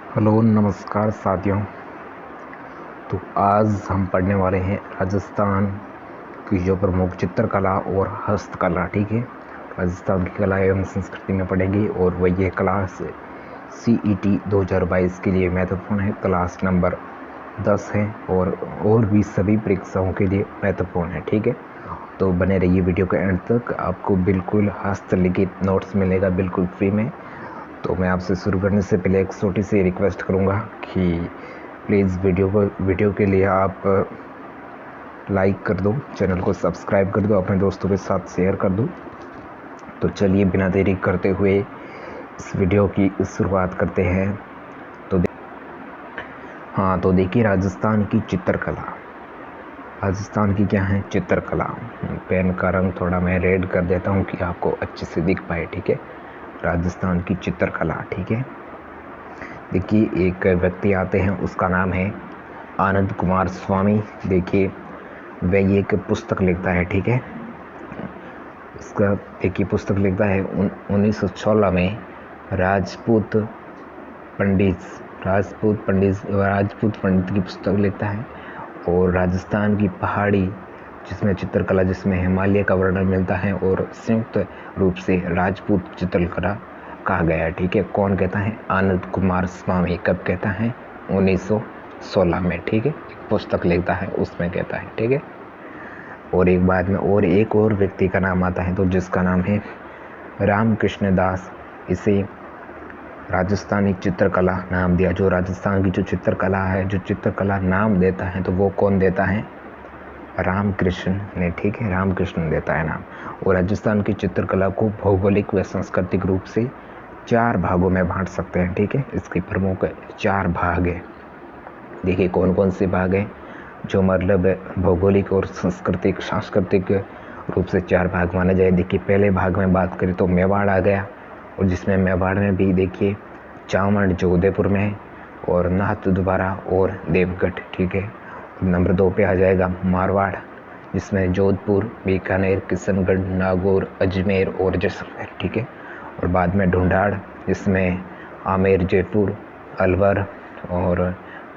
Hello नमस्कार साथियों। तो आज हम पढ़ने वाले हैं राजस्थान की जो प्रमुख चित्रकला और हस्तकला। ठीक है, राजस्थान की कला एवं संस्कृति में पढ़ेंगे और वह ये क्लास CET 2022 के लिए महत्वपूर्ण है। क्लास नंबर 10 है और भी सभी परीक्षाओं के लिए महत्वपूर्ण है। ठीक है, तो बने रहिए वीडियो के एंड तक। आपको बिल्कुल हस्तलिखित नोट्स मिलेगा बिल्कुल फ्री में। तो मैं आपसे शुरू करने से पहले एक छोटी सी रिक्वेस्ट करूंगा कि प्लीज़ वीडियो के लिए आप लाइक कर दो, चैनल को सब्सक्राइब कर दो, अपने दोस्तों के साथ शेयर कर दो। तो चलिए बिना देरी करते हुए इस वीडियो की शुरुआत करते हैं। तो देखिए राजस्थान की चित्रकला। राजस्थान की क्या है? चित्रकला। पेन का रंग थोड़ा मैं रेड कर देता हूँ कि आपको अच्छे से दिख पाए। ठीक है, राजस्थान की चित्रकला। ठीक है, देखिए एक व्यक्ति आते हैं, उसका नाम है आनंद कुमार स्वामी। देखिए वह एक पुस्तक लिखता है। ठीक है, इसका देखिए पुस्तक लिखता है 1916 में राजपूत पंडित की पुस्तक लिखता है। और राजस्थान की पहाड़ी जिसमें चित्रकला, जिसमें हिमालय का वर्णन मिलता है और संयुक्त रूप से राजपूत चित्रकला कहा गया है। ठीक है, कौन कहता है? आनंद कुमार स्वामी। कब कहता है? 1916 में। ठीक है, पुस्तक लिखता है उसमें कहता है। ठीक है, और एक बाद में और एक और व्यक्ति का नाम आता है, तो जिसका नाम है रामकृष्ण दास। इसे राजस्थानी चित्रकला नाम दिया। जो राजस्थान की जो चित्रकला है, जो चित्रकला नाम देता है, तो वो कौन देता है? रामकृष्ण ने। ठीक है, रामकृष्ण देता है नाम। और राजस्थान की चित्रकला को भौगोलिक व सांस्कृतिक रूप से 4 भागों में बांट सकते हैं। ठीक है, इसके प्रमुख 4 भाग है। देखिए कौन कौन से भाग हैं जो मतलब भौगोलिक और सांस्कृतिक रूप से 4 भाग माना जाए। देखिए पहले भाग में बात करें तो मेवाड़ आ गया, और जिसमें मेवाड़ में भी देखिए चावंड जो उदयपुर में है, और नाथद्वारा और देवगढ़। ठीक है, नंबर 2 पे आ जाएगा मारवाड़, जिसमें जोधपुर, बीकानेर, किशनगढ़, नागौर, अजमेर और जैसलमेर। ठीक है, और बाद में ढूंढाड़, जिसमें आमेर, जयपुर, अलवर और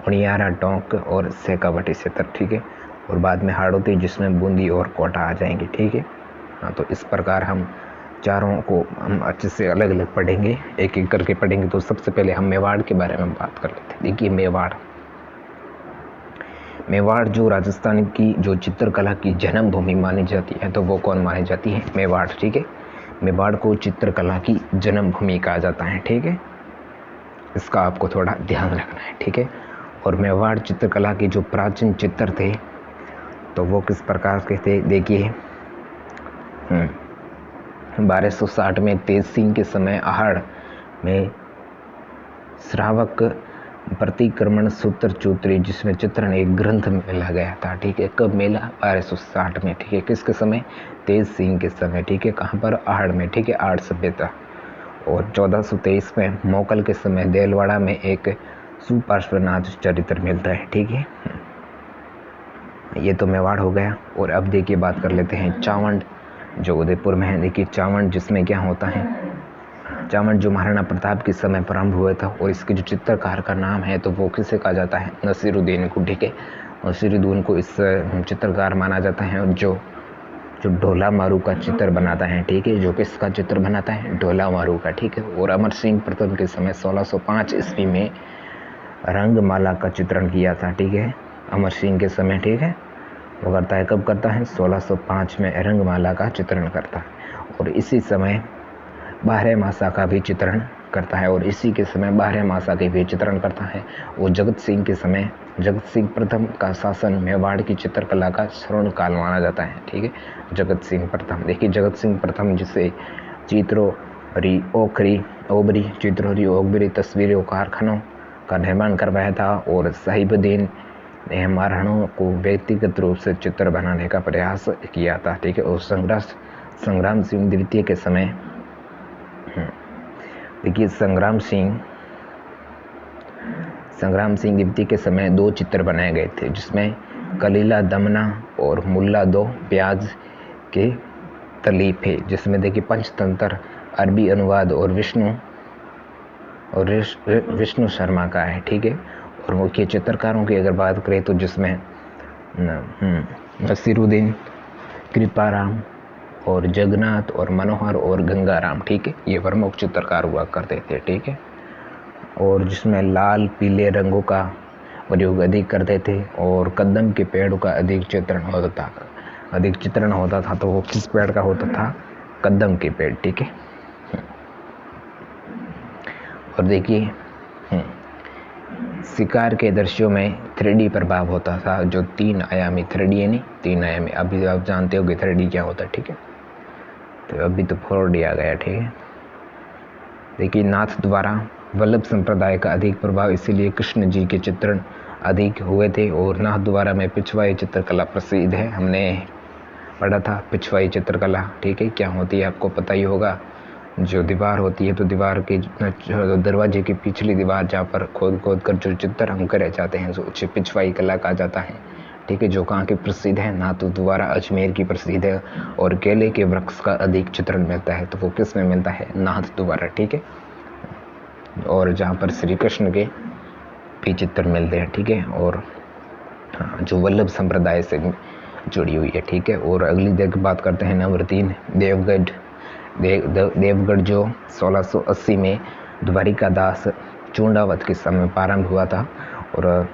उनियारा, टोंक और शेखावाटी क्षेत्र। ठीक है, और बाद में हाड़ौती, जिसमें बूंदी और कोटा आ जाएंगे। ठीक है, तो इस प्रकार हम चारों को हम अच्छे से अलग अलग पढ़ेंगे, एक एक करके पढ़ेंगे। तो सबसे पहले हम मेवाड़ के बारे में बात कर लेते हैं। देखिए मेवाड़ जो राजस्थान की जो चित्रकला की जन्मभूमि मानी जाती है, तो वो कौन मानी जाती है? मेवाड़। ठीक है, मेवाड़ को चित्रकला की जन्मभूमि कहा जाता है। ठीक है, इसका आपको थोड़ा ध्यान रखना है। ठीक है, और मेवाड़ चित्रकला के जो प्राचीन चित्र थे, तो वो किस प्रकार के थे? देखिए 1260 में तेज सिंह के समय आहड़ में श्रावक प्रतिक्रमण सूत्र चूत्री, जिसमें चित्रण एक ग्रंथ मेला गया था। ठीक है, कब मेला? 1260 में। ठीक है, किसके समय? तेज सिंह के समय। ठीक है, कहाँ पर? आहड़ में। ठीक है, आहड़ सभ्यता। और 1423 में मोकल के समय देलवाड़ा में एक सुपार्श्वनाथ चरित्र मिलता है। ठीक है, ये तो मेवाड़ हो गया। और अब देखिए बात कर लेते हैं चावंड जो उदयपुर में है। देखिए चावंड जिसमें क्या होता है? चावंड जो महाराणा प्रताप के समय प्रारंभ हुआ था, और इसके जो चित्रकार का नाम है, तो वो किसे कहा जाता है? नसीरुद्दीन को। ठीक है, नसीरुद्दीन को इस चित्रकार माना जाता है जो ढोला मारू का चित्र बनाता है। ठीक है, जो किसका चित्र बनाता है? ढोला मारू का। ठीक है, और अमर सिंह प्रथम के समय 1605 ईस्वी में रंगमाला का चित्रण किया था। ठीक है, अमर सिंह के समय। ठीक है, वो करता है, कब करता है? 1605 में रंगमाला का चित्रण करता है। और इसी समय बारहमासा का भी चित्रण करता है, और इसी के समय बारहमासा के भी चित्रण करता है। और जगत सिंह के समय, जगत सिंह प्रथम का शासन मेवाड़ की चित्रकला का स्वर्ण काल माना जाता है। ठीक है, जगत सिंह प्रथम। देखिए जगत सिंह प्रथम जिसे चित्रोरी ओबरी तस्वीरों कारखानों का निर्माण करवाया था, और साहिबुद्दीन ने महाराणाओं को व्यक्तिगत रूप से चित्र बनाने का प्रयास किया था। ठीक है, और संग्राम सिंह द्वितीय के समय, देखिए संग्राम सिंह द्वितीय के समय 2 चित्र बनाए गए थे, जिसमें कलीला दमना और मुल्ला 2 प्याज के तलीफ है, जिसमें देखिए पंचतंत्र, अरबी अनुवाद और विष्णु और विष्णु शर्मा का है, ठीक है। और मुख्य चित्रकारों की अगर बात करें तो जिसमें नसीरुद्दीन, कृपाराम और जगन्नाथ और मनोहर और गंगाराम, ठीक है, ये प्रमुख चित्रकार हुआ करते थे, ठीक है। और जिसमें लाल पीले रंगों का प्रयोग अधिक करते थे और कदम के पेड़ का अधिक चित्रण होता था। तो वो किस पेड़ का होता था? कदम के पेड़, ठीक है। और देखिए शिकार के दृश्यों में 3D प्रभाव होता था, जो 3 आयामी, 3D यानी 3 आयामी। अभी आप जानते हो कि 3D क्या होता है, ठीक है। तो अभी तो 4D आ गया, ठीक है। देखिए नाथ द्वारा वल्लभ संप्रदाय का अधिक प्रभाव, इसीलिए कृष्ण जी के चित्रण अधिक हुए थे। और नाथ द्वारा में पिछवाई चित्रकला प्रसिद्ध है, हमने पढ़ा था पिछवाई चित्रकला, ठीक है। क्या होती है आपको पता ही होगा। जो दीवार होती है तो दीवार के दरवाजे की पिछली दीवार जहाँ पर खोद कर जो चित्र हम करे जाते हैं उसे पिछवाई कला कहा जाता है, ठीक है। जो कहाँ की प्रसिद्ध है? नाथ द्वारा अजमेर की प्रसिद्ध है। और केले के वृक्ष का अधिक चित्रण मिलता है, तो वो किस में मिलता है? नाथ द्वारा, ठीक है। और जहाँ पर श्री कृष्ण के भी चित्र मिलते हैं, ठीक है। और जो वल्लभ संप्रदाय से जुड़ी हुई है, ठीक है। और अगली बात करते हैं नंबर 3, देवगढ़ जो 1680 में द्वारिकादास चूंडावत के समय प्रारंभ हुआ था। और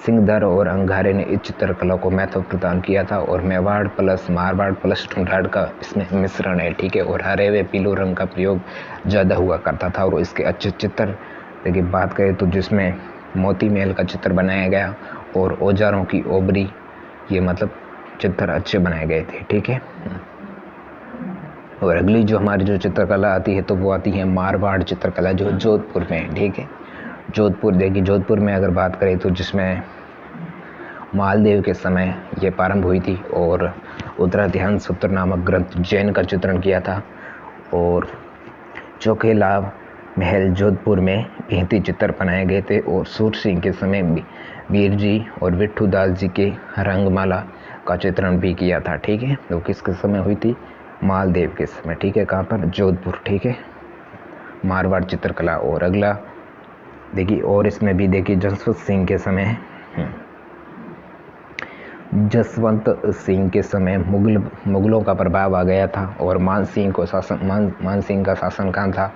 सिंहदर और अंगारे ने इस चित्रकला को महत्व प्रदान किया था। और मेवाड़ प्लस मारवाड़ प्लस ढूंढाड़ का इसमें मिश्रण है, ठीक है। और हरे व पीले रंग का प्रयोग ज़्यादा हुआ करता था। और इसके अच्छे चित्र देखिए बात करें तो जिसमें मोती महल का चित्र बनाया गया और औजारों की ओबरी, ये मतलब चित्र अच्छे बनाए गए थे, ठीक है। और अगली जो हमारी जो चित्रकला आती है तो वो आती है मारवाड़ चित्रकला, जो जोधपुर में है, ठीक है। जोधपुर, देखिए जोधपुर में अगर बात करें तो जिसमें मालदेव के समय ये प्रारंभ हुई थी। और उत्तराध्यान सूत्र नामक ग्रंथ जैन का चित्रण किया था। और चौखेलाव महल जोधपुर में भित्ति चित्र बनाए गए थे। और सूर सिंह के समय वीर जी और विट्ठूदास जी के रंगमाला का चित्रण भी किया था, ठीक है। तो किसके समय हुई थी? मालदेव के समय, ठीक है। कहाँ पर? जोधपुर, ठीक है। मारवाड़ चित्रकला। और अगला देखिए, और इसमें भी देखिए जसवंत सिंह के समय मुगलों का प्रभाव आ गया था। और मान सिंह का शासनकाल था।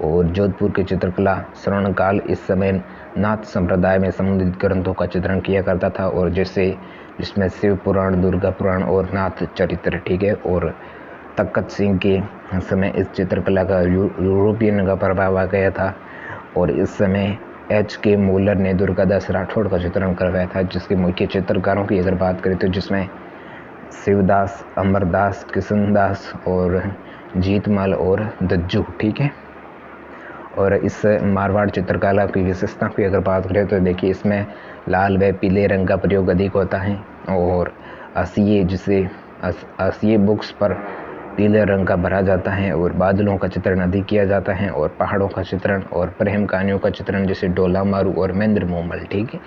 और जोधपुर की चित्रकला श्रवण काल इस समय नाथ संप्रदाय में संबंधित ग्रंथों का चित्रण किया करता था। और जिसमें शिव पुराण, दुर्गा पुराण और नाथ चरित्र, ठीक है। और तख्त सिंह के समय इस चित्रकला का यूरोपियन का प्रभाव आ गया था। और इस समय H.K. मूलर ने दुर्गादास राठौड़ का चित्रण करवाया था। जिसके मुख्य चित्रकारों की अगर बात करें तो जिसमें शिवदास, अमरदास, किशनदास और जीतमल और दज्जू, ठीक है। और इस मारवाड़ चित्रकला की विशेषता की अगर बात करें तो देखिए इसमें लाल व पीले रंग का प्रयोग अधिक होता है। और आसिये बुक्स पर पीले रंग का भरा जाता है। और बादलों का चित्रण अधिक किया जाता है। और पहाड़ों का चित्रण और प्रेम कहानियों का चित्रण, जैसे डोला मारू और महेंद्र मोमल, ठीक है,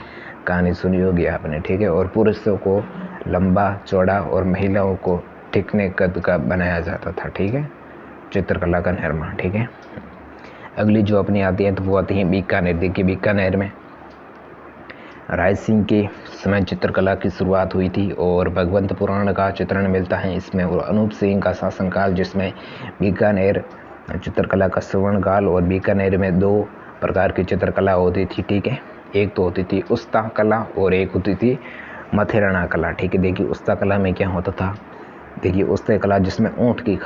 कहानी सुनी होगी आपने, ठीक है। और पुरुषों को लंबा चौड़ा और महिलाओं को ठिकने कद का बनाया जाता था, ठीक है, चित्रकला का निर्माण, ठीक है। अगली जो अपनी आती है तो वो आती है बीकानेर। देखिए बीकानेर में राय सिंह के समय चित्रकला की शुरुआत हुई थी। और भगवंत पुराण का चित्रण मिलता है इसमें। और अनूप सिंह का शासनकाल, जिसमें बीकानेर चित्रकला का सुवर्णकाल। और बीकानेर में 2 प्रकार की चित्रकला होती थी, ठीक है। एक तो होती थी उस्ता कला और एक होती थी मथेराना कला, ठीक है। देखिए उस्ता कला में क्या होता था? देखिए उस्ता कला जिसमें ऊँट की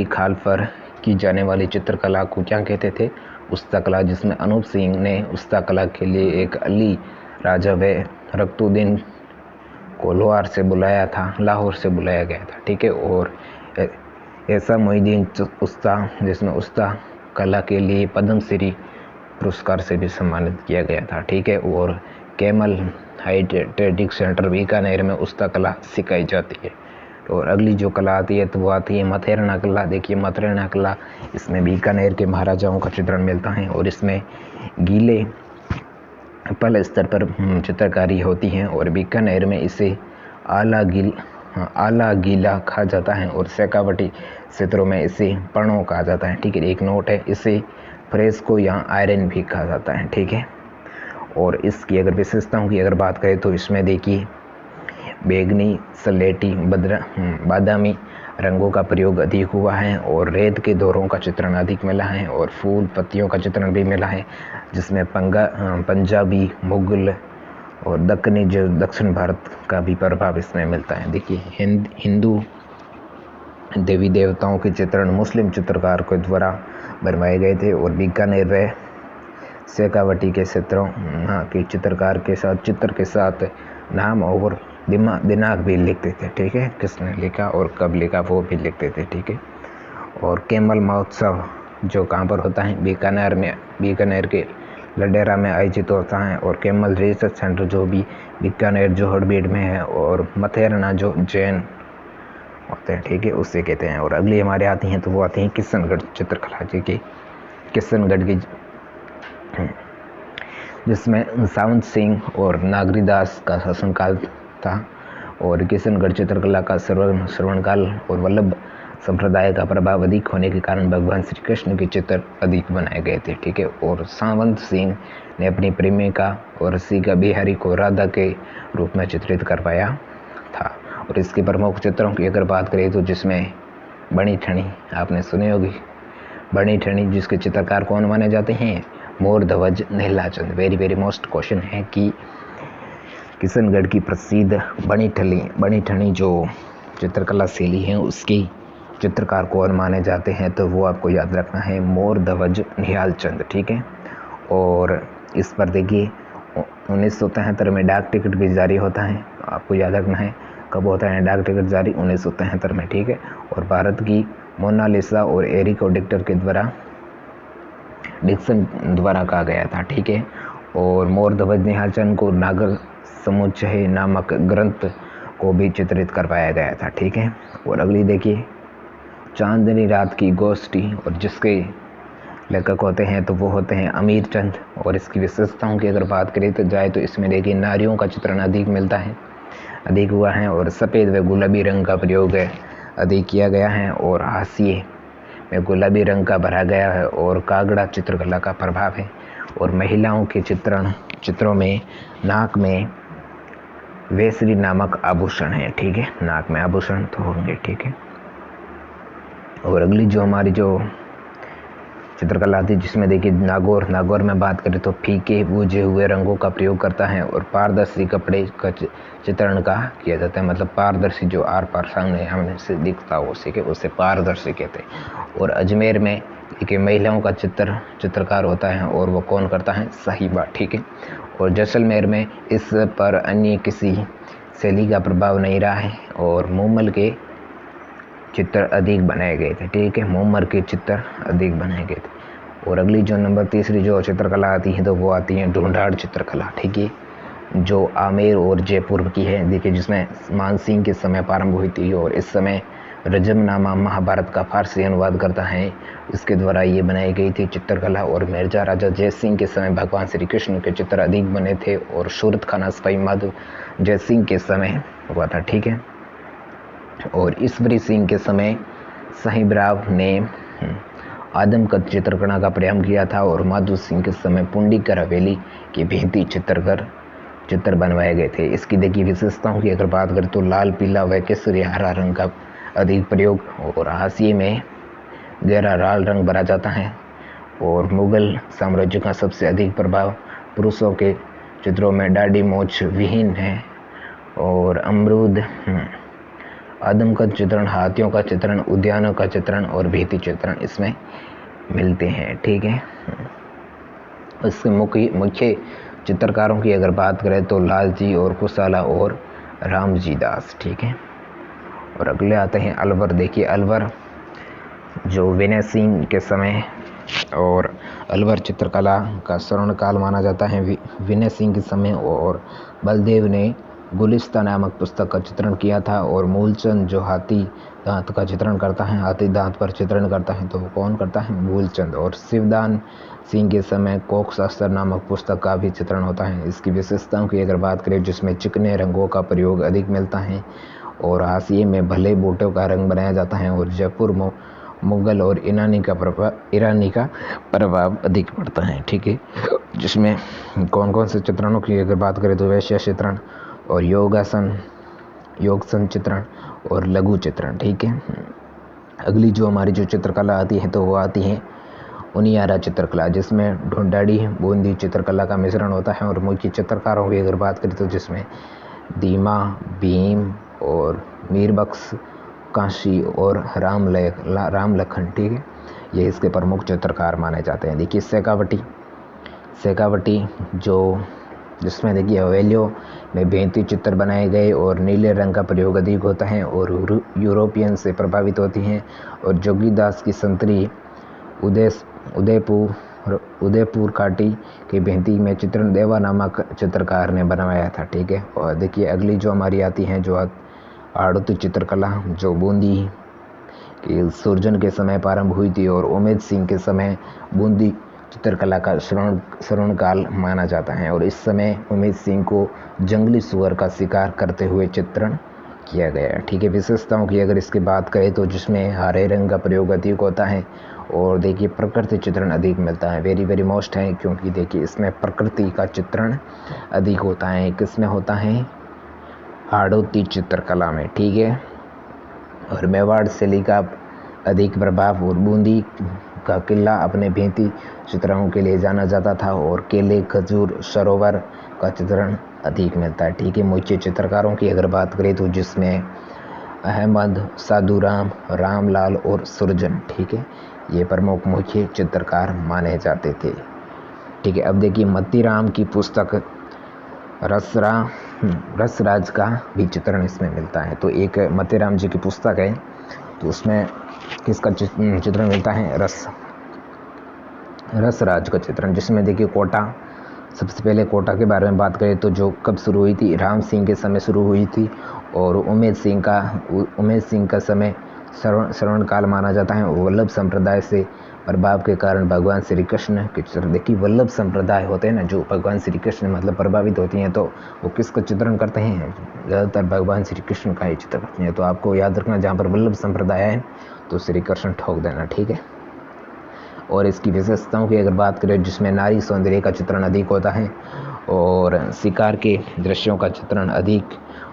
खाल पर की जाने वाली चित्रकला को क्या कहते थे? उस्ता कला। जिसमें अनूप सिंह ने उस्ता कला के लिए एक अली राजा व रक्तुद्दीन को लाहौर से बुलाया गया था, ठीक है। और ऐसा मोहिद्दीन उस्ता, जिसमें उस्ता कला के लिए पद्मश्री पुरस्कार से भी सम्मानित किया गया था, ठीक है। और camel height trading centre Bikaner में उस्ता कला सिखाई जाती है। और अगली जो कला आती है तो वो आती है मथेराना कला। देखिए मथेराना कला, इसमें बीकानेर के महाराजाओं का चित्रण मिलता है। और इसमें गीले पल स्तर पर चित्रकारी होती है। और बीकानेर में इसे आला गीला कहा जाता है। और शेखावटी क्षेत्रों में इसे पणो कहा जाता है, ठीक है। एक नोट है, इसे फ्रेस को यहाँ आयरन भी कहा जाता है, ठीक है। और इसकी अगर विशेषताओं की अगर बात करें तो इसमें देखिए बैंगनी, स्लेटी, बादामी रंगों का प्रयोग अधिक हुआ है और रेत के दौरों का चित्रण अधिक मिला है और फूल पत्तियों का चित्रण भी मिला है, जिसमें पंजाबी, मुगल और दक्कनी जो दक्षिण भारत का भी प्रभाव इसमें मिलता है। देखिए हिंदू देवी देवताओं के चित्रण मुस्लिम चित्रकार के द्वारा बनवाए गए थे और बीकानेर व शेखावटी के चित्रों के चित्रकार के साथ चित्र के साथ नाम और दिनांक भी लिखते थे, ठीक है। किसने लिखा और कब लिखा वो भी लिखते थे, ठीक है। और कैमल महोत्सव जो कहाँ पर होता है, बीकानेर के लडेरा में आयोजित होता है। और कैमल रिसर्च सेंटर जो भी बीकानेर जोहड़बीड़ में है और मथेरना जो जैन होते हैं, ठीक है, उससे कहते हैं। और अगली हमारे आती हैं तो वो आती हैं किशनगढ़ चित्रकला जी की। किशनगढ़ की जिसमें सावंत सिंह और नागरीदास का शासनकाल था और किशनगढ़ चित्रकला का श्रवणकाल और वल्लभ संप्रदाय का प्रभाव अधिक होने के कारण भगवान श्री कृष्ण के चित्र अधिक बनाए गए थे, ठीक है। और सावंत सिंह ने अपनी प्रेमिका और सीता बिहारी को राधा के रूप में चित्रित करवाया था। और इसके प्रमुख चित्रों की अगर बात करें तो जिसमें बनी ठनी आपने सुनी होगी, बनी ठनी जिसके चित्रकार कौन माने जाते हैं, मोर ध्वज नीलाचंद। वेरी मोस्ट क्वेश्चन है कि किशनगढ़ की प्रसिद्ध बनी ठनी जो चित्रकला शैली है उसकी चित्रकार कौन माने जाते हैं, तो वो आपको याद रखना है मोर ध्वज निहालचंद, ठीक है। और इस पर देखिए 1973 में डाक टिकट भी जारी होता है, आपको याद रखना है कब होता है डाक टिकट जारी, 1973 में, ठीक है। और भारत की मोनालिसा और एरिक डिक्टर के द्वारा डिक्सन द्वारा कहा गया था, ठीक है। और मोर ध्वज निहालचंद को नागर समुच्चय नामक ग्रंथ को भी चित्रित करवाया गया था, ठीक है। और अगली देखिए चांदनी रात की गोष्ठी और जिसके लेखक होते हैं तो वो होते हैं अमीर चंद। और इसकी विशेषताओं की अगर बात करें तो जाए तो इसमें देखिए नारियों का चित्रण अधिक हुआ है और सफ़ेद व गुलाबी रंग का प्रयोग अधिक किया गया है और हाशिए में गुलाबी रंग का भरा गया है और कागड़ा चित्रकला का प्रभाव है। और महिलाओं के चित्रों में नाक में वेसरी नामक आभूषण है, ठीक है, नाक में आभूषण तो होंगे, ठीक है। और अगली जो हमारी जो चित्रकला थी जिसमें देखिए नागौर में बात करें तो फीके बुझे हुए रंगों का प्रयोग करता है और पारदर्शी कपड़े का चित्रण का किया जाता है, मतलब पारदर्शी जो आर पार सामने हमें से दिखता हो उसे पारदर्शी कहते हैं। और अजमेर में देखिए महिलाओं का चित्रकार होता है और वो कौन करता है, साहिबा, ठीक है। और जैसलमेर में इस पर अन्य किसी शैली का प्रभाव नहीं रहा है और मोमल के चित्र अधिक बनाए गए थे, ठीक है, मोमर के चित्र अधिक बनाए गए थे। और अगली जो नंबर तीसरी जो चित्रकला आती है तो वो आती है ढूंढाड़ चित्रकला, ठीक है, जो आमेर और जयपुर की है। देखिए जिसमें मानसिंह के समय प्रारंभ हुई थी और इस समय रजमनामा महाभारत का फारसी अनुवाद करता है, इसके द्वारा ये बनाई गई थी चित्रकला। और मिर्जा राजा जय सिंह के समय भगवान श्री कृष्ण के चित्र अधिक बने थे और सूरत खाना सिपाही माधव जय सिंह के समय हुआ था, ठीक है। और ईश्वरी सिंह के समय साहिबराव ने आदमकद चित्रकला का प्रयास किया था और माधो सिंह के समय पुंडीकर हवेली के भेदी चित्र बनवाए गए थे। इसकी देखिए विशेषताओं की अगर बात करें तो लाल, पीला व केसरी हरा रंग का अधिक प्रयोग और हाशिए में गहरा लाल रंग भरा जाता है। और मुगल साम्राज्य का सबसे अधिक प्रभाव पुरुषों के चित्रों में दाढ़ी मूंछ विहीन है और अमरूद, आदमकद चित्रण, हाथियों का चित्रण, उद्यानों का चित्रण और भित्ति चित्रण इसमें मिलते हैं, ठीक है। इसके मुख्य चित्रकारों की अगर बात करें तो लालजी और कुशाला और रामजी दास, ठीक है। और अगले आते हैं अलवर। देखिए अलवर जो विनय सिंह के समय और अलवर चित्रकला का स्वर्णकाल माना जाता है विनय सिंह के समय। और बलदेव ने गुलिस्ता नामक पुस्तक का चित्रण किया था। और मूलचंद जो हाथी दांत का चित्रण करता है, हाथी दांत पर चित्रण करता है, तो वो कौन करता है, मूलचंद। और शिवदान सिंह के समय कोक शास्त्र नामक पुस्तक का भी चित्रण होता है। इसकी विशेषताओं की अगर बात करें जिसमें चिकने रंगों का प्रयोग अधिक मिलता है और हाशिए में भले बूटों का रंग बनाया जाता है। और जयपुर मुगल और ईरानी का प्रभाव अधिक पड़ता है। ठीक है, जिसमें कौन कौन से चित्रणों की अगर बात करें तो वैश्य चित्रण और योगसन चित्रण और लघु चित्रण। ठीक है, अगली जो हमारी जो चित्रकला आती है तो वो आती है उनियारा चित्रकला, जिसमें ढूंढाड़ी बूंदी चित्रकला का मिश्रण होता है। और मुख्य चित्रकारों की अगर बात करें तो जिसमें दीमा, भीम और मीरबख्श, काशी और राम लखन। ठीक है, ये इसके प्रमुख चित्रकार माने जाते हैं। देखिए शेखावटी जो जिसमें देखिए हवेलियों में बेंती चित्र बनाए गए और नीले रंग का प्रयोग अधिक होता है और यूरोपियन से प्रभावित होती हैं। और जोगीदास की संतरी उदयपुर काटी की बेंती में चित्रण देवा नामक चित्रकार ने बनवाया था। ठीक है, और देखिए अगली जो हमारी आती है जो आड़ती चित्रकला, जो बूंदी के सृजन के समय प्रारंभ हुई थी और उमेद सिंह के समय बूंदी चित्रकला का स्वर्ण काल माना जाता है। और इस समय उमेद सिंह को जंगली सुअर का शिकार करते हुए चित्रण किया गया। ठीक है, विशेषताओं की अगर इसकी बात करें तो जिसमें हरे रंग का प्रयोग अधिक होता है और देखिए प्रकृति चित्रण अधिक मिलता है। वेरी मोस्ट है, क्योंकि देखिए इसमें प्रकृति का चित्रण अधिक होता है। किसमें होता है? हाड़ौती चित्रकला में। ठीक है, और मेवाड़ शैली का अधिक प्रभाव और बूंदी का किला अपने बेंती चित्रणों के लिए जाना जाता था और केले, खजूर, सरोवर का चित्रण अधिक मिलता है। ठीक है, मुख्य चित्रकारों की अगर बात करें तो जिसमें अहमद, साधुराम, रामलाल और सुरजन। ठीक है, ये प्रमुख मुख्य चित्रकार माने जाते थे। ठीक है, अब देखिए मतीराम की पुस्तक रसराज का भी चित्रण इसमें मिलता है। तो एक मतीराम जी की पुस्तक है तो उसमें किसका चित्रण मिलता है? रसराज का चित्रण, जिसमें देखिए कोटा, सबसे पहले कोटा के बारे में बात करें तो जो कब शुरू हुई थी? राम सिंह के समय शुरू हुई थी और उमेद सिंह का समय श्रवण काल माना जाता है। वल्लभ संप्रदाय से प्रभाव के कारण भगवान श्री कृष्ण के चित्र, देखिए वल्लभ संप्रदाय होते हैं ना, जो भगवान श्री कृष्ण मतलब प्रभावित होती हैं, तो वो किसका चित्रण करते हैं? ज़्यादातर भगवान श्री कृष्ण का ही चित्र करते हैं। तो आपको याद रखना, जहाँ पर वल्लभ संप्रदाय है तो श्री कृष्ण ठोक देना। ठीक है, और इसकी विशेषताओं की अगर बात करें जिसमें नारी सौंदर्य का चित्रण अधिक होता है और शिकार के दृश्यों का चित्रण अधिक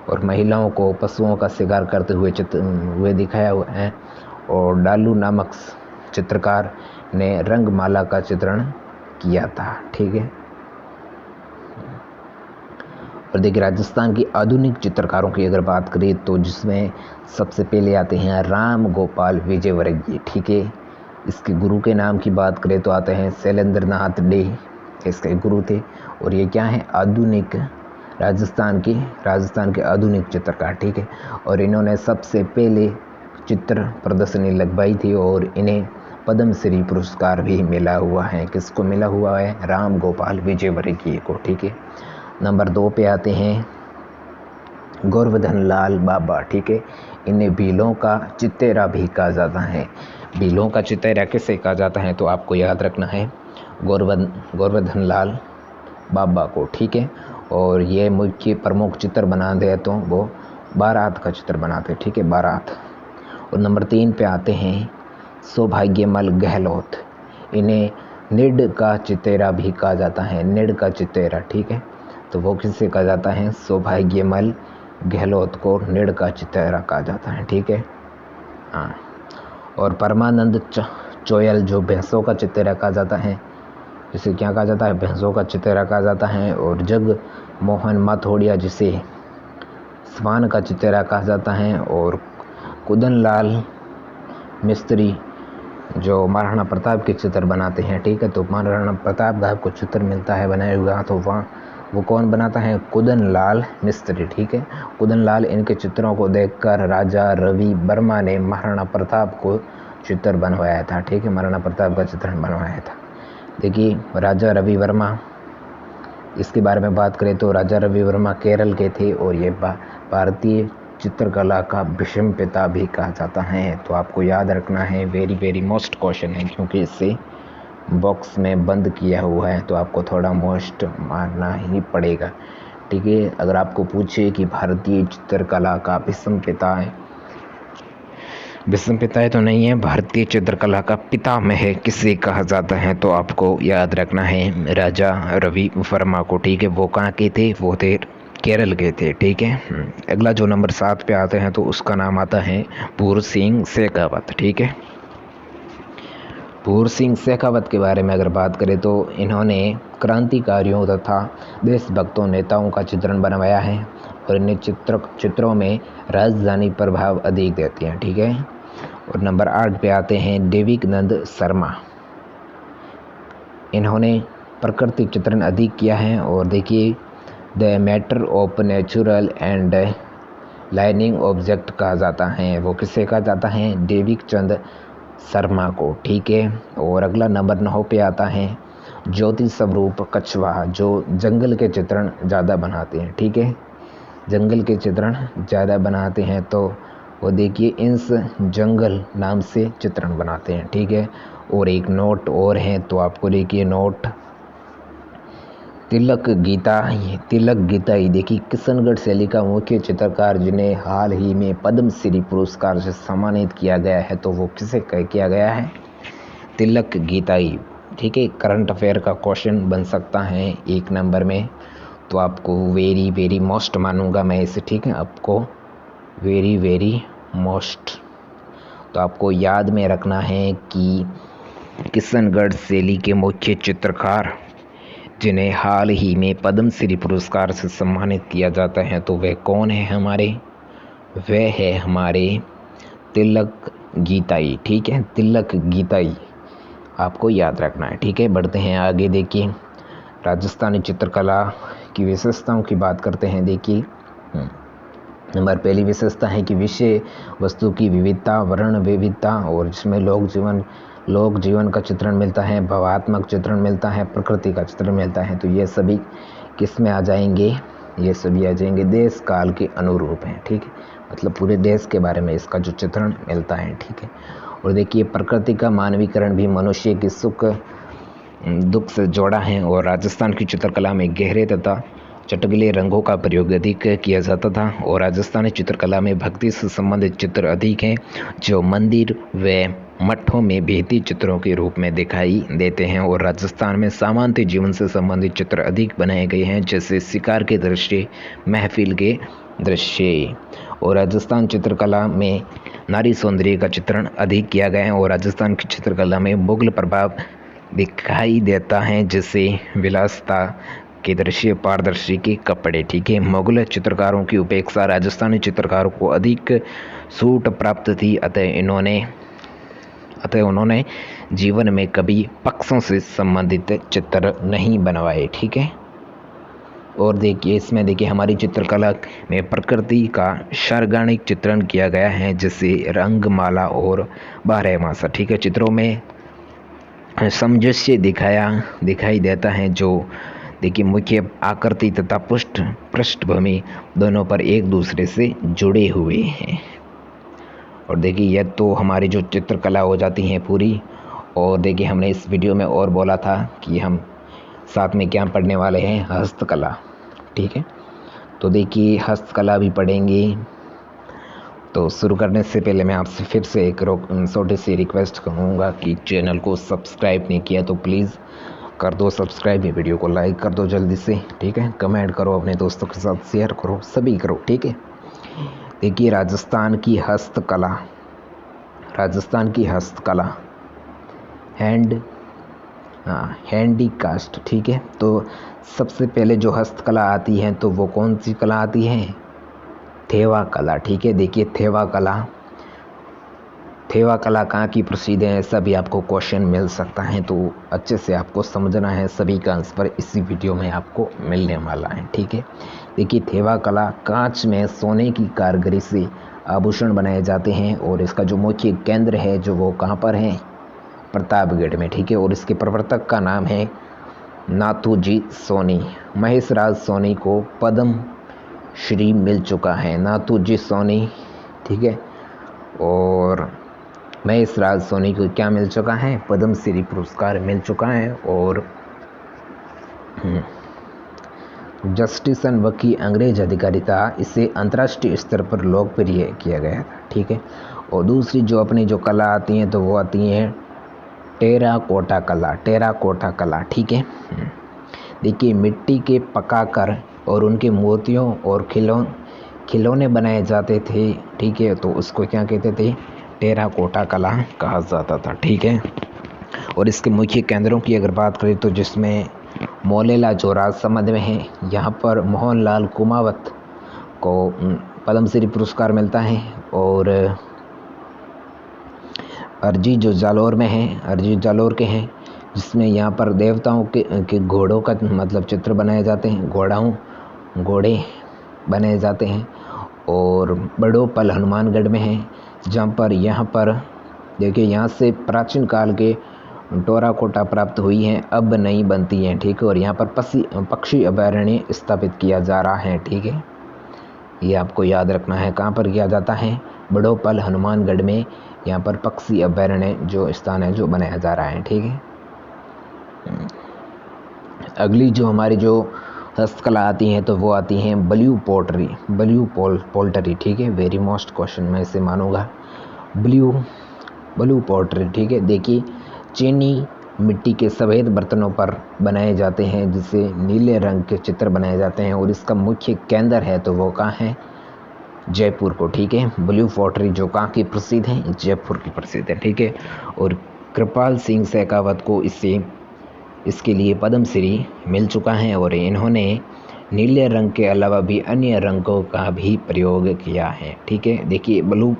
और महिलाओं को पशुओं का शिकार करते हुए दिखाया हुआ है। और डालू नामक चित्रकार ने रंगमाला का चित्रण किया था। ठीक है, और देखिए राजस्थान की आधुनिक चित्रकारों की अगर बात करें तो जिसमें सबसे पहले आते हैं राम गोपाल विजयवर्गीय। ठीक है, इसके गुरु के नाम की बात करें तो आते हैं शैलेंद्र नाथ डे, इसके गुरु थे। और ये क्या है? आधुनिक राजस्थान के आधुनिक चित्रकार। ठीक है, और इन्होंने सबसे पहले चित्र प्रदर्शनी लगवाई थी और इन्हें पद्मश्री पुरस्कार भी मिला हुआ है। किसको मिला हुआ है? राम गोपाल विजयवर्गीय को। ठीक है, नंबर 2 पे आते हैं गोवर्धन लाल बाबा। ठीक है, इन्हें भीलों का चितेरा भी कहा जाता है। भीलों का चितेरा किसे कहा जाता है? तो आपको याद रखना है गोवर्धन लाल बाबा को। ठीक है, और ये मुख्य प्रमुख चित्र बनाते हैं तो वो बारात का चित्र बनाते हैं। ठीक है, बारात। और नंबर 3 पे आते हैं सौभाग्यमल गहलोत, इन्हें निड का चितेरा भी कहा जाता है। निड का चितेरा। ठीक है, तो वो किससे कहा जाता है? सौभाग्यमल गहलोत को निड का चितेरा कहा जाता है। ठीक है, हाँ। और परमानंद चोयल जो भैंसों का चितेरा कहा जाता है, जिसे क्या कहा जाता है? भैंसों का चितेरा कहा जाता है। और जग मोहन माथोड़िया जिसे स्वान का चितेरा कहा जाता है। और कुदन लाल मिस्त्री जो महाराणा प्रताप के चित्र बनाते हैं। ठीक है, तो महाराणा प्रताप का आपको चित्र मिलता है बनाया हुआ, तो वो कौन बनाता है? कुदन लाल मिस्त्री। ठीक है, कुदन लाल इनके चित्रों को देखकर राजा रवि वर्मा ने महाराणा प्रताप को चित्र बनवाया था। ठीक है, महाराणा प्रताप का चित्रण बनवाया था। देखिए राजा रवि वर्मा, इसके बारे में बात करें तो राजा रवि वर्मा केरल के थे और ये भारतीय चित्रकला का भीष्म पिता भी कहा जाता है। तो आपको याद रखना है, वेरी मोस्ट क्वेश्चन है, क्योंकि इससे बॉक्स में बंद किया हुआ है तो आपको थोड़ा मोस्ट मारना ही पड़ेगा। ठीक है, अगर आपको पूछे कि भारतीय चित्रकला का भीष्म पिता है विश्व पिता तो नहीं है, भारतीय चित्रकला का पितामह किसे कहा जाता है, तो आपको याद रखना है राजा रवि वर्मा को। ठीक है, वो कहाँ के थे, वो थे केरल के थे। ठीक है, अगला जो नंबर 7 पे आते हैं तो उसका नाम आता है पूर्व सिंह शेखावत। ठीक है, पूर्व सिंह शेखावत के बारे में अगर बात करें तो इन्होंने क्रांतिकारियों तथा देशभक्तों नेताओं का चित्रण बनवाया है और इन्हें चित्रों में राजधानी प्रभाव अधिक देती हैं। ठीक है, और नंबर 8 पे आते हैं देविकानंद शर्मा। इन्होंने प्राकृतिक चित्रण अधिक किया है और देखिए the matter of natural and lining object कहा जाता है, वो किसे कहा जाता है, देविकानंद शर्मा को। ठीक है, और अगला नंबर 9 पे आता है ज्योति स्वरूप कछवाहा, जो जंगल के चित्रण ज़्यादा बनाते हैं। ठीक है, जंगल के चित्रण ज़्यादा बनाते हैं तो वो देखिए इंस जंगल नाम से चित्रण बनाते हैं। ठीक है, और एक नोट और है तो आपको देखिए नोट तिलक गीताई देखिए किशनगढ़ शैली का मुख्य चित्रकार जिन्हें हाल ही में पद्मश्री पुरस्कार से सम्मानित किया गया है, तो वो किसे किया गया है, तिलक गीताई। ठीक है, करंट अफेयर का क्वेश्चन बन सकता है 1 नंबर में, तो आपको वेरी वेरी मोस्ट मानूंगा मैं इसे। ठीक है, आपको वेरी वेरी मोस्ट, तो आपको याद में रखना है कि किशनगढ़ शैली के मुख्य चित्रकार जिन्हें हाल ही में पद्मश्री पुरस्कार से सम्मानित किया जाता है, तो वह कौन है हमारे, वह है हमारे तिलक गीताई। ठीक है, तिलक गीताई आपको याद रखना है। ठीक है, बढ़ते हैं आगे। देखिए राजस्थानी चित्रकला की विशेषताओं की बात करते हैं। देखिए नंबर पहली विशेषता है कि विषय वस्तु की विविधता, वर्ण विविधता, और जिसमें लोक जीवन का चित्रण मिलता है, भावात्मक चित्रण मिलता है, प्रकृति का चित्रण मिलता है। तो ये सभी किस में आ जाएंगे, ये सभी आ जाएंगे देश काल के अनुरूप हैं। ठीक है, मतलब पूरे देश के बारे में इसका जो चित्रण मिलता है। ठीक है, और देखिए प्रकृति का मानवीकरण भी मनुष्य की सुख दुख से जोड़ा है, और राजस्थान की चित्रकला में गहरे तथा चटकीले रंगों का प्रयोग अधिक किया जाता था, और राजस्थानी चित्रकला में भक्ति से संबंधित चित्र अधिक हैं, जो मंदिर व मठों में बेहती चित्रों के रूप में दिखाई देते हैं। और राजस्थान में सामान्य जीवन से संबंधित चित्र अधिक बनाए गए हैं, जैसे शिकार के दृश्य, महफिल के दृश्य। और राजस्थान चित्रकला में नारी सौंदर्य का चित्रण अधिक किया गया है, और राजस्थान की चित्रकला में मुगल प्रभाव दिखाई देता है, जैसे विलासता के दृश्य, पारदर्शी के कपड़े। ठीक है, मुगल चित्रकारों की उपेक्षा राजस्थानी चित्रकारों को अधिक छूट प्राप्त थी, अतः उन्होंने जीवन में कभी पक्षों से संबंधित चित्र नहीं बनवाए। ठीक है, और देखिए इसमें देखिए हमारी चित्रकला में प्रकृति का सर्गानिक चित्रण किया गया है, जैसे रंगमाला और बारहमासा। ठीक है, चित्रों में सामंजस्य दिखाई देता है, जो देखिए मुख्य आकृति तथा पृष्ठभूमि दोनों पर एक दूसरे से जुड़े हुए हैं। और देखिए यह तो हमारी जो चित्रकला हो जाती है पूरी। और देखिए हमने इस वीडियो में और बोला था कि हम साथ में क्या पढ़ने वाले हैं, हस्तकला। ठीक है, तो देखिए हस्तकला भी पढ़ेंगे। तो शुरू करने से पहले मैं आपसे फिर से एक छोटी सी रिक्वेस्ट करूँगा कि चैनल को सब्सक्राइब नहीं किया तो प्लीज़ कर दो सब्सक्राइब, वीडियो को लाइक कर दो जल्दी से। ठीक है, कमेंट करो, अपने दोस्तों के साथ शेयर करो, सभी करो। ठीक है, देखिए राजस्थान की हस्तकला हैंडीकास्ट। ठीक है, तो सबसे पहले जो हस्तकला आती है तो वो कौन सी कला आती है, थेवा कला। ठीक है, देखिए थेवा कला कहाँ की प्रसिद्ध है, ऐसा भी आपको क्वेश्चन मिल सकता है, तो अच्छे से आपको समझना है। सभी का आंसर इसी वीडियो में आपको मिलने वाला है। ठीक है, देखिए थेवा कला कांच में सोने की कारीगरी से आभूषण बनाए जाते हैं, और इसका जो मुख्य केंद्र है जो वो कहाँ पर है, प्रतापगढ़ में। ठीक है, और इसके प्रवर्तक का नाम है नाथूजी सोनी। महेश राज सोनी को पद्म श्री मिल चुका है, नाथूजी सोनी। ठीक है, और महेश राज सोनी को क्या मिल चुका है, पद्मश्री पुरस्कार मिल चुका है। और जस्टिसन वकी अंग्रेज अधिकारी था, इसे अंतर्राष्ट्रीय स्तर पर लोकप्रिय किया गया था। ठीक है, और दूसरी जो अपनी जो कला आती हैं तो वो आती हैं टेराकोटा कला, टेराकोटा कला, ठीक है। देखिए मिट्टी के पकाकर और उनके मोतियों और खिलौने बनाए जाते थे, ठीक है, तो उसको क्या कहते थे, टेराकोटा कला कहा जाता था, ठीक है। और इसके मुख्य केंद्रों की अगर बात करें तो जिसमें मोलेला जो राजसमंद में है, यहाँ पर मोहनलाल कुमावत को पद्मश्री पुरस्कार मिलता है। और अर्जी जो जालौर में है, अर्जी जालौर के हैं, जिसमें यहाँ पर देवताओं के घोड़ों का मतलब चित्र बनाए जाते हैं, घोड़े बनाए जाते हैं। और बड़ोपल हनुमानगढ़ में है, जहाँ पर यहाँ पर देखिए यहाँ से प्राचीन काल के टेराकोटा प्राप्त हुई हैं, अब नहीं बनती हैं, ठीक है। और यहाँ पर पक्षी अभयारण्य स्थापित किया जा रहा है, ठीक है। ये आपको याद रखना है, कहाँ पर किया जाता है, बड़ोपल हनुमानगढ़ में यहाँ पर पक्षी अभयारण्य जो स्थान है जो बनाया जा रहा है, ठीक है। अगली जो हमारी जो हस्तकला आती हैं तो वो आती हैं ब्लू पोल्ट्री, ठीक है। वेरी मोस्ट क्वेश्चन मैं इसे मानूंगा, ब्लू पोल्ट्री, ठीक है। देखिए चीनी मिट्टी के सफ़ेद बर्तनों पर बनाए जाते हैं, जिससे नीले रंग के चित्र बनाए जाते हैं। और इसका मुख्य केंद्र है तो वो कहाँ है, जयपुर को, ठीक है। ब्लू पोल्ट्री जो कहाँ की प्रसिद्ध है, जयपुर की प्रसिद्ध है, ठीक है। और कृपाल सिंह शेखावत को इसके लिए पद्मश्री मिल चुका है। और इन्होंने नीले रंग के अलावा भी अन्य रंगों का भी प्रयोग किया है, ठीक है। देखिए ब्लू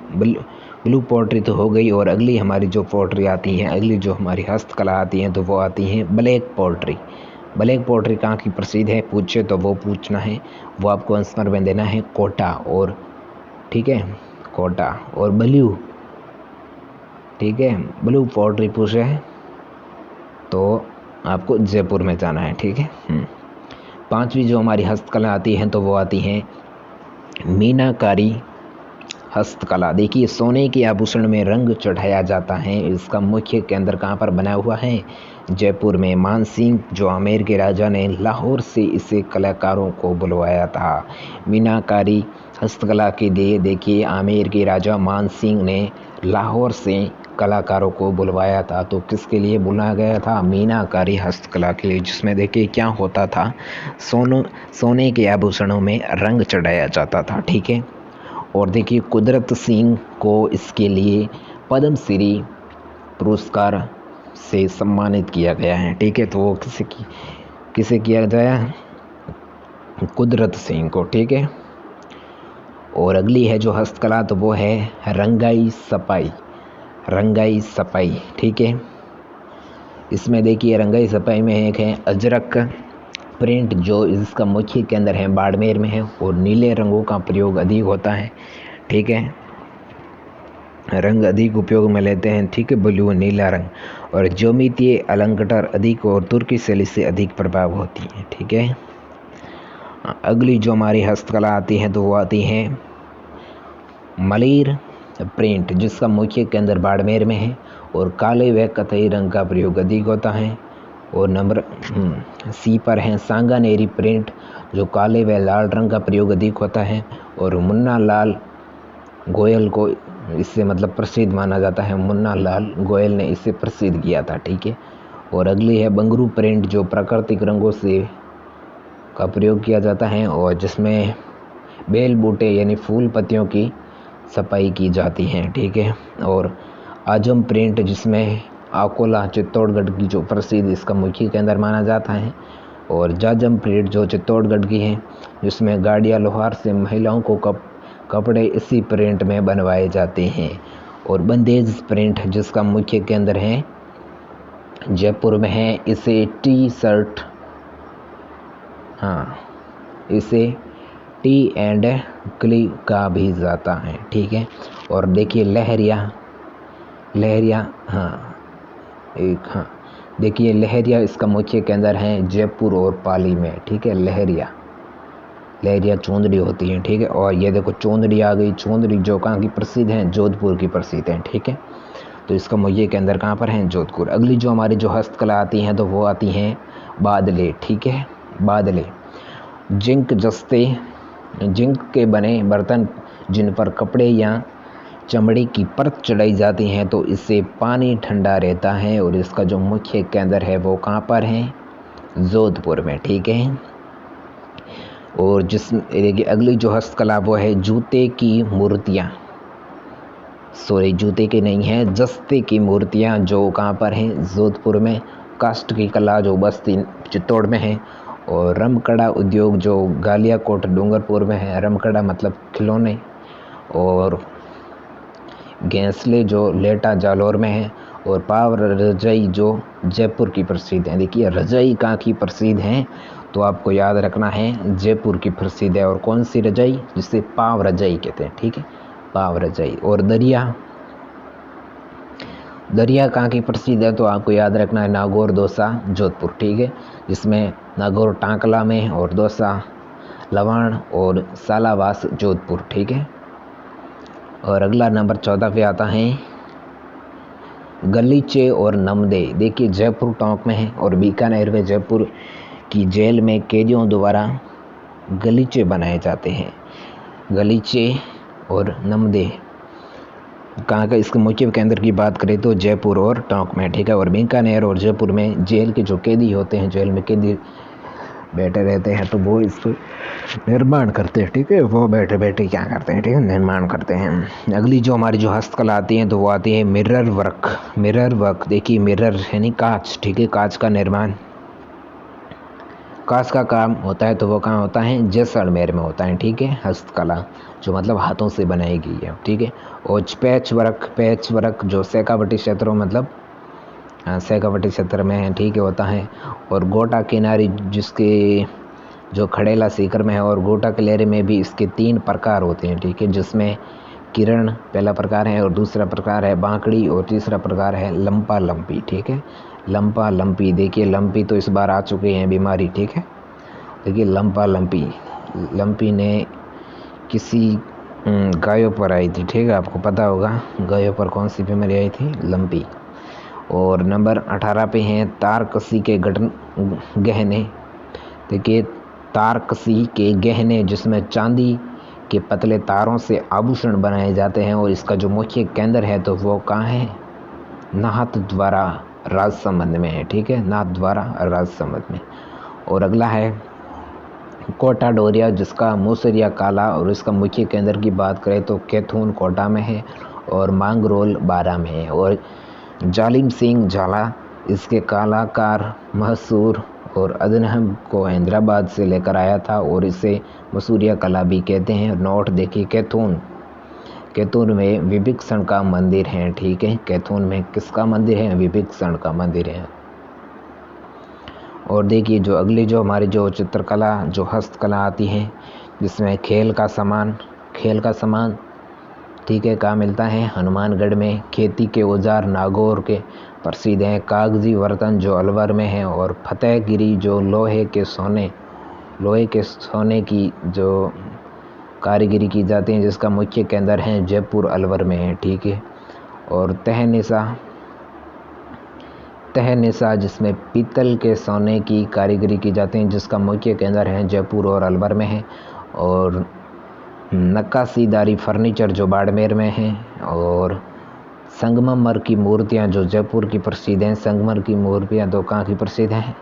पोल्ट्री तो हो गई। और अगली हमारी जो पोल्ट्री आती है, अगली जो हमारी हस्तकला आती हैं तो वो आती हैं ब्लैक पोल्ट्री कहाँ की प्रसिद्ध है पूछे तो वो पूछना है, वो आपको आंसर में देना है कोटा, और ठीक है, कोटा और ब्लू, ठीक है। ब्लू पोल्ट्री पूछे तो आपको जयपुर में जाना है, ठीक है। पांचवी जो हमारी हस्तकला आती है तो वो आती हैं मीनाकारी हस्तकला। देखिए सोने के आभूषण में रंग चढ़ाया जाता है, इसका मुख्य केंद्र कहाँ पर बना हुआ है, जयपुर में। मान सिंह जो आमेर के राजा ने लाहौर से इसे कलाकारों को बुलवाया था। मीनाकारी हस्तकला के लिए देखिए आमेर के राजा मान सिंह ने लाहौर से कलाकारों को बुलवाया था, तो किसके लिए बुलाया गया था, मीनाकारी हस्तकला के लिए, जिसमें देखिए क्या होता था, सोने के आभूषणों में रंग चढ़ाया जाता था, ठीक है। और देखिए कुदरत सिंह को इसके लिए पद्मश्री पुरस्कार से सम्मानित किया गया है, ठीक है। तो वो किसे किया गया, कुदरत सिंह को, ठीक है। और अगली है जो हस्तकला तो वो है रंगाई सपाई, ठीक है। इसमें देखिए रंगाई सपाई में एक है अजरक प्रिंट, जो इसका मुख्य केंद्र है बाड़मेर में है। और नीले रंगों का प्रयोग अधिक होता है, ठीक है, रंग अधिक उपयोग में लेते हैं, ठीक है, ब्लू नीला रंग। और ज्योमितीय अलंकार अधिक और तुर्की शैली से अधिक प्रभाव होती है, ठीक है। अगली जो हमारी हस्तकला आती है तो वो आती है मलिर प्रिंट, जिसका मुख्य केंद्र बाड़मेर में है। और काले व कथई रंग का प्रयोग अधिक होता है। और नंबर सी पर है सांगानेरी प्रिंट, जो काले व लाल रंग का प्रयोग अधिक होता है। और मुन्ना लाल गोयल को इससे मतलब प्रसिद्ध माना जाता है, मुन्ना लाल गोयल ने इसे प्रसिद्ध किया था, ठीक है। और अगली है बंगरू प्रिंट, जो प्राकृतिक रंगों से का प्रयोग किया जाता है और जिसमें बेल बूटे यानी फूल पत्तियों की सफाई की जाती है, ठीक है। और आजम प्रिंट, जिसमें अकोला चित्तौड़गढ़ की जो प्रसिद्ध इसका मुख्य केंद्र माना जाता है। और जाजम प्रिंट जो चित्तौड़गढ़ की है, जिसमें गाड़िया लोहार से महिलाओं को कपड़े इसी प्रिंट में बनवाए जाते हैं। और बंदेज प्रिंट, जिसका मुख्य केंद्र है जयपुर में है, इसे टी शर्ट, इसे टी एंड क्ली का भी जाता है, ठीक है। और देखिए लहरिया देखिए लहरिया इसका मुख्य केंद्र है जयपुर और पाली में, ठीक है। लहरिया चौंदड़ी होती है, ठीक है। और ये देखो चौंदड़ी आ गई, चौंदड़ी जो कहाँ की प्रसिद्ध है, जोधपुर की प्रसिद्ध है, ठीक है। तो इसका मुख्य केंद्र कहाँ पर है, जोधपुर। अगली जो हमारी जो हस्तकला आती हैं तो वो आती हैं बादले, ठीक है। बादले जिंक के बने बर्तन जिन पर कपड़े या चमड़ी की परत चढ़ाई जाती है तो इससे पानी ठंडा रहता है। और इसका जो मुख्य केंद्र है वो कहाँ पर है? जोधपुर में, ठीक है। और देखिए अगली जो हस्तकला वो है जूते की मूर्तियाँ, सॉरी जूते की नहीं है, जस्ते की मूर्तियाँ, जो कहाँ पर हैं? जोधपुर में। काष्ठ की कला जो बस्ती चित्तौड़ में है। और रमकड़ा उद्योग जो गालियाकोट डूंगरपुर में है, रमकड़ा मतलब खिलौने। और घोंसले जो लेटा जालौर में है। और पाव रजाई जो जयपुर की प्रसिद्ध है। देखिए रजाई कहाँ की प्रसिद्ध है, तो आपको याद रखना है जयपुर की प्रसिद्ध है। और कौन सी रजाई? जिसे पाव रजाई कहते हैं, ठीक है, पाव रजाई। और दरिया कहाँ की प्रसिद्ध है, तो आपको याद रखना है नागौर दौसा जोधपुर, ठीक है, जिसमें नागौर टांकला में और दौसा लवाण और सालावास जोधपुर, ठीक है। और अगला नंबर 14 पे आता है गलीचे और नमदे। देखिए जयपुर टोंक में है और बीकानेर में जयपुर की जेल में कैदियों द्वारा गलीचे बनाए जाते हैं। गलीचे और नमदे कहाँ का? इसके मुख्य केंद्र की बात करें तो जयपुर और टोंक में, ठीक है। और बीकानेर और जयपुर में जेल के जो कैदी होते हैं, जेल में कैदी बैठे रहते हैं, तो वो इस निर्माण करते हैं, ठीक है, वो बैठे बैठे क्या करते हैं, ठीक है, निर्माण करते हैं। अगली जो हमारी जो हस्तकला आती है तो वो आती है मिरर वर्क। मिरर वर्क, देखिए मिरर यानी कांच, ठीक है, कांच का निर्माण, कांच का काम होता है तो वो कहाँ होता है? जैसलमेर में होता है, ठीक है। हस्तकला जो मतलब हाथों से बनाई गई है, ठीक है। और पैच वर्क जो शेखावटी क्षेत्रों मतलब शेखावटी क्षेत्र में है, ठीक है, होता है। और गोटा किनारी जिसके जो खड़ेला सीकर में है, और गोटा किलेरी में भी इसके 3 प्रकार होते हैं, ठीक है, जिसमें किरण पहला प्रकार है, और दूसरा प्रकार है बांकड़ी, और तीसरा प्रकार है लंपा लंपी, ठीक है, लंपा लंपी। देखिए लंपी तो इस बार आ चुके हैं बीमारी, ठीक है। देखिए लंपा लंपी ने किसी गायों पर आई थी, ठीक है, आपको पता होगा गायों पर कौन सी बीमारी आई थी? लंपी। और नंबर 18 पे हैं तारकसी के गहने। देखिए तारकसी के गहने जिसमें चांदी के पतले तारों से आभूषण बनाए जाते हैं। और इसका जो मुख्य केंद्र है तो वो कहाँ है? नाथद्वारा राजसमंद में है, ठीक है, नाथद्वारा राजसमंद में। और अगला है कोटा डोरिया जिसका मूसरिया काला, और इसका मुख्य केंद्र की बात करें तो कैथून कोटा में है और मांगरोल बारा में है। और जालिम सिंह झाला इसके कलाकार महसूर और अदनहम को हैदराबाद से लेकर आया था, और इसे मसूरिया कला भी कहते हैं। नोट देखिए कैथून में विभीषण का मंदिर है, ठीक है, कैथून में किसका मंदिर है? विभीषण का मंदिर है। और देखिए जो अगली जो हमारी जो चित्रकला जो हस्तकला आती है जिसमें खेल का सामान, ठीक है, कहाँ मिलता है? हनुमानगढ़ में। खेती के औजार नागौर के प्रसिद्ध हैं। कागजी बर्तन जो अलवर में है। और फतेहगिरी जो लोहे के सोने की जो कारीगरी की जाती है जिसका मुख्य केंद्र है जयपुर अलवर में है, ठीक है। और तहनिसा जिसमें पीतल के सोने की कारीगरी की जाती है जिसका मुख्य केंद्र है जयपुर और अलवर में है। और नक्काशीदारी फर्नीचर जो बाड़मेर में है। और संगमरमर की मूर्तियाँ जो जयपुर की प्रसिद्ध हैं। संगमरमर की मूर्तियाँ तो कहाँ की प्रसिद्ध हैं?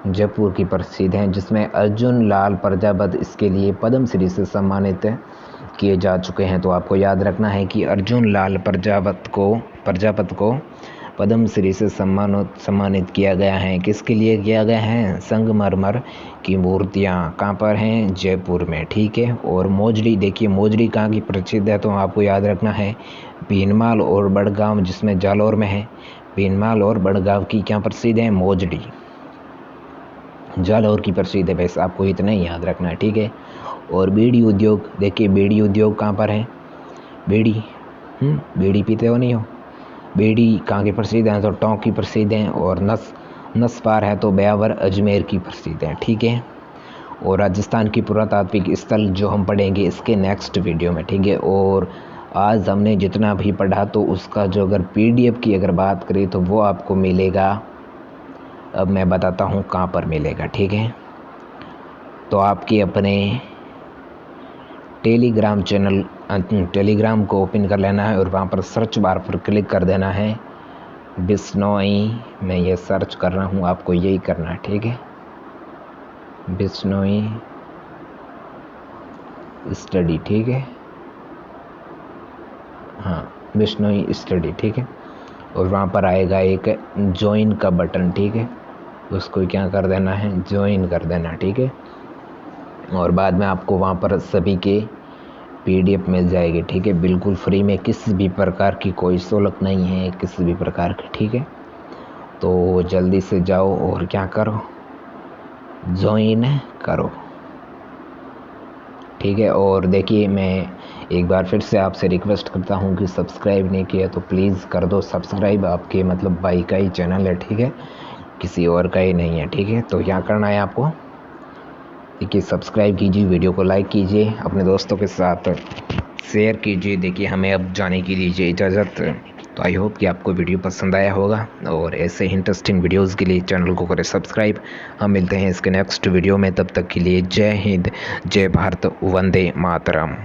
जयपुर की प्रसिद्ध हैं, जिसमें अर्जुन लाल प्रजापत इसके लिए पद्मश्री से सम्मानित किए जा चुके हैं। तो आपको याद रखना है कि अर्जुन लाल प्रजापत को पद्मश्री से सम्मानित किया गया है। किसके लिए किया गया है? संगमरमर की मूर्तियाँ कहाँ पर हैं? जयपुर में, ठीक है। और मोजड़ी, देखिए मोजड़ी कहाँ की प्रसिद्ध है, तो आपको याद रखना है भीनमाल और बड़गांव जिसमें जालौर में है। भीनमाल और बड़गांव की क्या प्रसिद्ध है? मोजड़ी जालौर की प्रसिद्ध है, बस आपको इतना ही याद रखना है, ठीक है। और बीड़ी उद्योग, देखिए बीड़ी उद्योग कहाँ पर है? बीड़ी पीते हो नहीं हो? बीड़ी कहाँ की प्रसिद्ध है? तो टोंक की प्रसिद्ध है। और नसपार है तो ब्यावर अजमेर की प्रसिद्ध है, ठीक है। और राजस्थान की पुरातात्विक स्थल जो हम पढ़ेंगे इसके नेक्स्ट वीडियो में, ठीक है। और आज हमने जितना भी पढ़ा तो उसका जो अगर PDF की अगर बात करें तो वो आपको मिलेगा, अब मैं बताता हूँ कहाँ पर मिलेगा, ठीक है। तो आपके अपने टेलीग्राम चैनल, टेलीग्राम को ओपन कर लेना है और वहाँ पर सर्च बार पर क्लिक कर देना है बिश्नोई। मैं ये सर्च कर रहा हूँ, आपको यही करना है, ठीक है। बिश्नोई स्टडी, ठीक है, हाँ बिश्नोई स्टडी, ठीक है। और वहाँ पर आएगा एक ज्वाइन का बटन, ठीक है, उसको क्या कर देना है, ज्वाइन कर देना, ठीक है। और बाद में आपको वहाँ पर सभी के PDF मिल जाएगी, ठीक है, बिल्कुल फ्री में, किसी भी प्रकार की कोई सहूलत नहीं है किसी भी प्रकार की, ठीक है। तो जल्दी से जाओ और क्या करो, ज्वाइन करो, ठीक है। और देखिए, मैं एक बार फिर से आपसे रिक्वेस्ट करता हूँ कि सब्सक्राइब नहीं किया तो प्लीज़ कर दो सब्सक्राइब। आपके मतलब भाई का ही चैनल है, ठीक है, किसी और का ही नहीं है, ठीक है। तो क्या करना है आपको, देखिए सब्सक्राइब कीजिए, वीडियो को लाइक कीजिए, अपने दोस्तों के साथ शेयर कीजिए। देखिए हमें अब जाने की दीजिए इजाज़त। तो आई होप कि आपको वीडियो पसंद आया होगा और ऐसे इंटरेस्टिंग वीडियोस के लिए चैनल को करें सब्सक्राइब। हम मिलते हैं इसके नेक्स्ट वीडियो में, तब तक के लिए जय हिंद, जय भारत, वंदे मातरम।